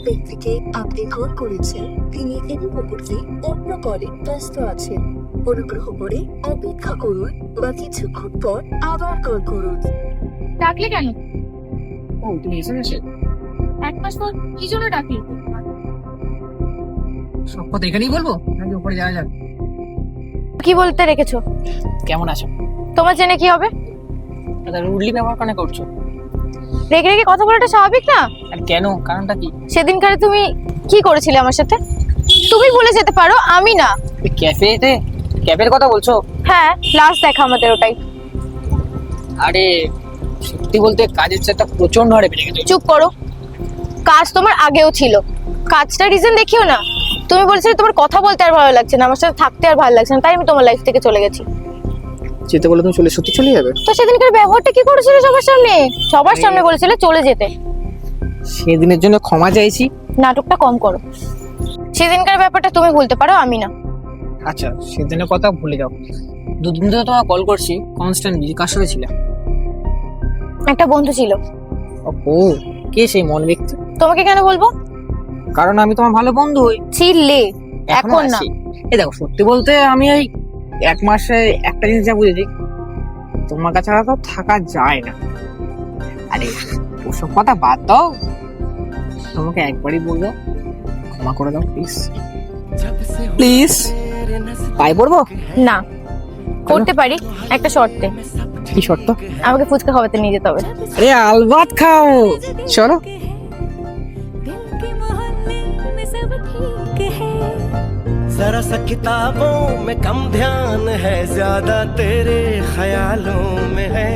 ব্যক্তিকে আপনি কল করেছেন তিনি এই মুহূর্তে অন্য কলে ব্যস্ত আছেন। অনুগ্রহ করে অপেক্ষা করুন বা কিছুক্ষণ পর আবার কল করুন। ডাকলে কেন? ও তুমি এসে এক মাস পর কি জন্য ডাকলি? সব কথা এখানেই বলবো নাকি উপরে যাওয়া যাক? কি বলতে রেখেছো? কেমন আছো? তোমার জেনে কি হবে? দাদা রুডলি ব্যবহার কেন করছো? রেগে রেগে কথা বলাটা স্বাভাবিক না? আর কেন, কারণটা কি? সেদিনকারে তুমি কি করেছিলে আমার সাথে? তুমি ভুলে যেতে পারো, আমি না। ক্যাফেতে? ক্যাফের কথা বলছো? হ্যাঁ, লাস্ট দেখা আমাদের ওটাই। আরে সত্যি বলতে কাজের চাপটা প্রচন্ড হারে বেড়ে গেছে। চুপ করো। কাজ তোমার আগেও ছিল, কাজটা রিজন দেখিও না। তুমি বলছিলে তোমার কথা বলতে আর ভালো লাগছে না, আমার সাথে থাকতে আর ভালো লাগছে না, তাই আমি তোমার লাইফ থেকে চলে গেছি। যেতে বলে তুমি সত্যি চলে যাবে? তো সেদিনকার ব্যবহারটা কি করেছিলে সবার সামনে? সবার সামনে বলেছিলে চলে যেতে। সেদিনের জন্য ক্ষমা চাইছি। নাটকটা কম করো। সেদিনকার ব্যাপারটা তুমি ভুলতে পারো, আমি না। আচ্ছা সেদিনের কথা ভুলে যাও। দুদিন ধরে তোমার কল করছি কনস্ট্যান্ট বিজি। কার সাথে ছিলে? একটা বন্ধু ছিল। ও কে সেই মন ব্যক্তি? তোমাকে কেন বলবো? কারণ আমি তোমার ভালো বন্ধু হই। ছিলে, এখন না। এই দেখো সত্যি বলতে আমি এই এক মাসে একটা জিনিস যা বুঝেছি, তোমার কাছে তো থাকা যায় না। আরে ওসব কথা বাদ দাও, তোমাকে একবারই বলবো ক্ষমা করে দাও প্লিজ। প্লিজ পাই পড়বো? না, করতে পারি একটা শর্তে। কি শর্ত? আমাকে ফুচকা খাওয়াতে নিয়ে যেতে হবে। আরে আলবাত খাও, চলো। जरा सा किताबों में कम ध्यान है, ज्यादा तेरे ख्यालों में है।